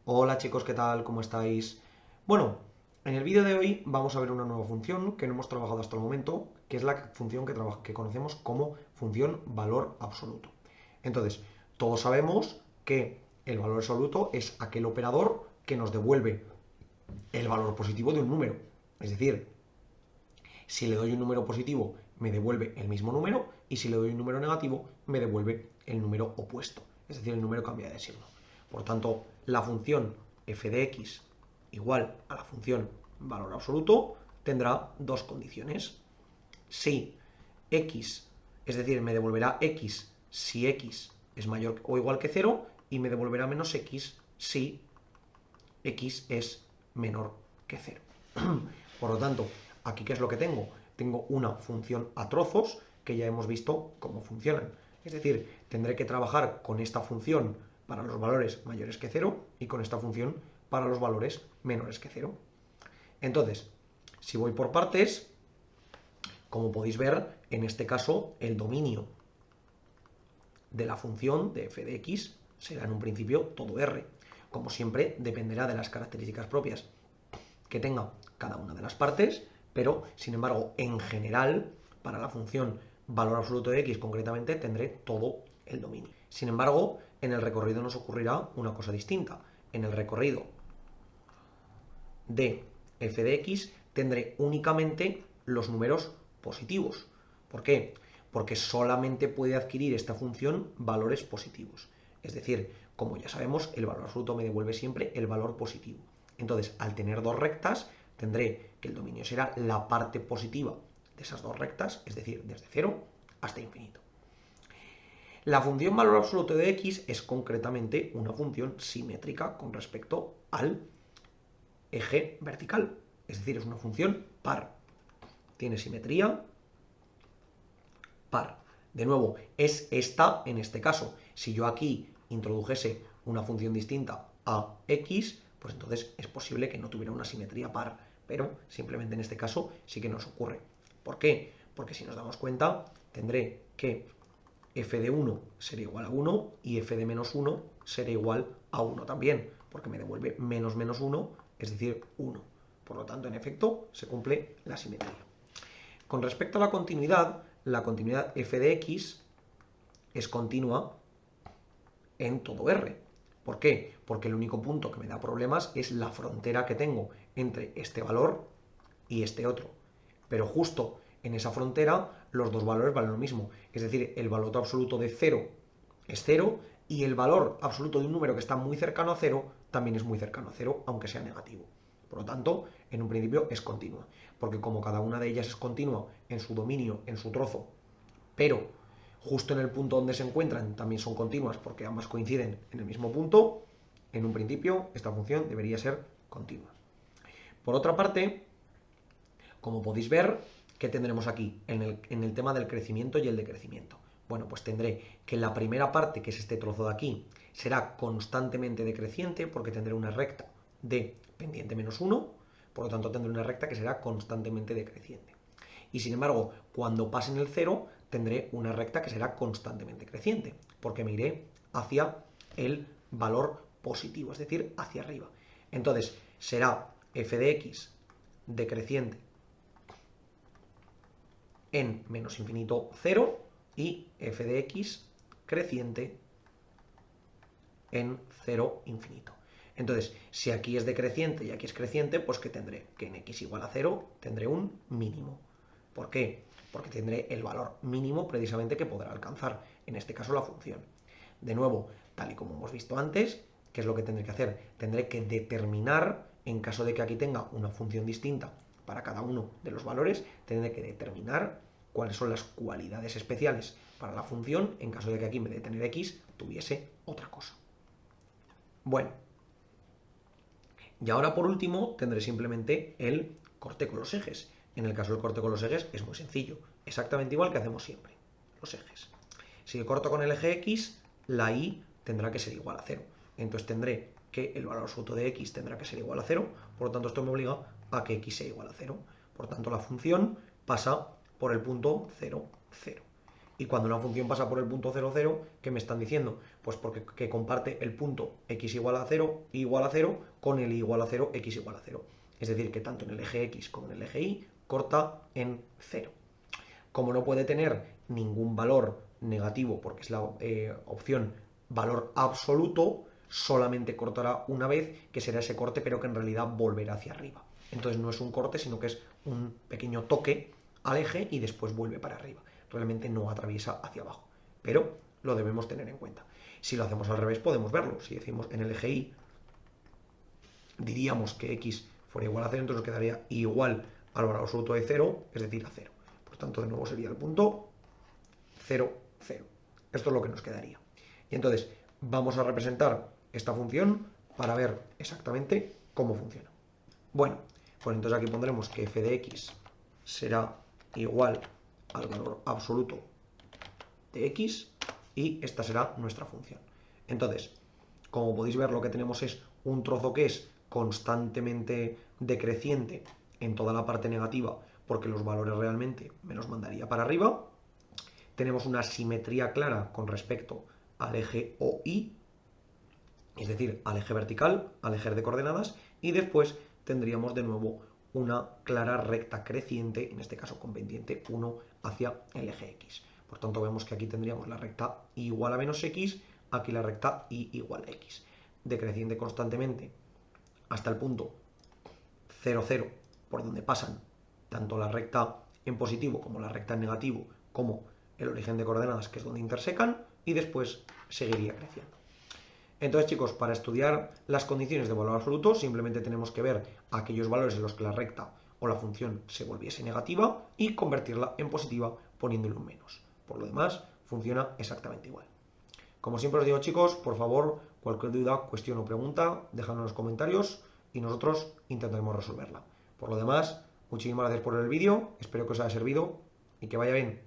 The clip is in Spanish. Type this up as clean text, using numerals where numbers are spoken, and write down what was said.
Hola chicos, ¿qué tal? ¿Cómo estáis? Bueno, en el vídeo de hoy vamos a ver una nueva función que no hemos trabajado hasta el momento, que es la función que conocemos como función valor absoluto. Entonces, todos sabemos que el valor absoluto es aquel operador que nos devuelve el valor positivo de un número. Es decir, si le doy un número positivo, me devuelve el mismo número, y si le doy un número negativo, me devuelve el número opuesto. Es decir, el número cambia de signo. Por tanto, la función f de x igual a la función valor absoluto tendrá dos condiciones. Si x, es decir, me devolverá x si x es mayor o igual que 0, y me devolverá menos x si x es menor que 0. Por lo tanto, aquí ¿qué es lo que tengo? Tengo una función a trozos que ya hemos visto cómo funcionan. Es decir, tendré que trabajar con esta función para los valores mayores que 0 y con esta función para los valores menores que 0. Entonces, si voy por partes, como podéis ver, en este caso el dominio de la función de f de x será en un principio todo R. Como siempre, dependerá de las características propias que tenga cada una de las partes, pero sin embargo, en general, para la función valor absoluto de x concretamente, tendré todo el dominio. Sin embargo, en el recorrido nos ocurrirá una cosa distinta. En el recorrido de f de x tendré únicamente los números positivos. ¿Por qué? Porque solamente puede adquirir esta función valores positivos. Es decir, como ya sabemos, el valor absoluto me devuelve siempre el valor positivo. Entonces, al tener dos rectas, tendré que el dominio será la parte positiva de esas dos rectas, es decir, desde 0 hasta infinito. La función valor absoluto de x es concretamente una función simétrica con respecto al eje vertical, es decir, es una función par. Tiene simetría par. De nuevo, es esta en este caso. Si yo aquí introdujese una función distinta a x, pues entonces es posible que no tuviera una simetría par, pero simplemente en este caso sí que nos ocurre. ¿Por qué? Porque si nos damos cuenta, tendré que f de 1 será igual a 1 y f de menos 1 será igual a 1 también, porque me devuelve menos menos 1, es decir, 1. Por lo tanto, en efecto, se cumple la simetría. Con respecto a la continuidad f de x es continua en todo R. ¿Por qué? Porque el único punto que me da problemas es la frontera que tengo entre este valor y este otro. Pero justo en esa frontera los dos valores valen lo mismo. Es decir, el valor absoluto de 0 es 0 y el valor absoluto de un número que está muy cercano a 0 también es muy cercano a 0, aunque sea negativo. Por lo tanto, en un principio es continua. Porque como cada una de ellas es continua en su dominio, en su trozo, pero justo en el punto donde se encuentran también son continuas porque ambas coinciden en el mismo punto, en un principio esta función debería ser continua. Por otra parte, como podéis ver, ¿qué tendremos aquí en el tema del crecimiento y el decrecimiento? Bueno, pues tendré que la primera parte, que es este trozo de aquí, será constantemente decreciente porque tendré una recta de pendiente menos 1, por lo tanto tendré una recta que será constantemente decreciente. Y sin embargo, cuando pasen el 0, tendré una recta que será constantemente creciente, porque me iré hacia el valor positivo, es decir, hacia arriba. Entonces, será f de x decreciente en menos infinito 0 y f de x creciente en 0 infinito. Entonces, si aquí es decreciente y aquí es creciente, pues ¿qué tendré? Que en x igual a 0 tendré un mínimo. ¿Por qué? Porque tendré el valor mínimo precisamente que podrá alcanzar, en este caso la función. De nuevo, tal y como hemos visto antes, ¿qué es lo que tendré que hacer? Tendré que determinar, en caso de que aquí tenga una función distinta para cada uno de los valores, tendré que determinar cuáles son las cualidades especiales para la función en caso de que aquí en vez de tener x tuviese otra cosa. Bueno, y ahora por último tendré simplemente el corte con los ejes. En el caso del corte con los ejes es muy sencillo, exactamente igual que hacemos siempre, los ejes. Si corto con el eje x, la y tendrá que ser igual a 0. Entonces tendré que el valor absoluto de x tendrá que ser igual a 0, por lo tanto esto me obliga a que x sea igual a 0. Por tanto la función pasa por el punto 0, 0. Y cuando una función pasa por el punto 0, 0, ¿qué me están diciendo? Pues porque que comparte el punto x igual a 0, y igual a 0, con el y igual a 0, x igual a 0. Es decir, que tanto en el eje x como en el eje y corta en 0. Como no puede tener ningún valor negativo, porque es la opción valor absoluto, solamente cortará una vez, que será ese corte, pero que en realidad volverá hacia arriba. Entonces no es un corte, sino que es un pequeño toque al eje y después vuelve para arriba. Realmente no atraviesa hacia abajo, pero lo debemos tener en cuenta. Si lo hacemos al revés, podemos verlo. Si decimos en el eje y, diríamos que x fuera igual a 0, entonces nos quedaría igual al valor absoluto de 0, es decir, a 0. Por tanto, de nuevo sería el punto 0, 0. Esto es lo que nos quedaría. Y entonces vamos a representar esta función para ver exactamente cómo funciona. Bueno, pues entonces aquí pondremos que f de x será igual al valor absoluto de x y esta será nuestra función. Entonces, como podéis ver, lo que tenemos es un trozo que es constantemente decreciente en toda la parte negativa, porque los valores realmente me los mandaría para arriba. Tenemos una simetría clara con respecto al eje OI, es decir, al eje vertical, al eje de coordenadas, y después tendríamos de nuevo una clara recta creciente, en este caso con pendiente 1 hacia el eje X. Por tanto, vemos que aquí tendríamos la recta y igual a menos X, aquí la recta y igual a X. Decreciente constantemente hasta el punto 0, 0, por donde pasan tanto la recta en positivo como la recta en negativo, como el origen de coordenadas, que es donde intersecan, y después seguiría creciendo. Entonces, chicos, para estudiar las condiciones de valor absoluto, simplemente tenemos que ver aquellos valores en los que la recta o la función se volviese negativa y convertirla en positiva poniéndole un menos. Por lo demás, funciona exactamente igual. Como siempre os digo, chicos, por favor, cualquier duda, cuestión o pregunta, dejadlo en los comentarios y nosotros intentaremos resolverla. Por lo demás, muchísimas gracias por el vídeo, espero que os haya servido y que vaya bien.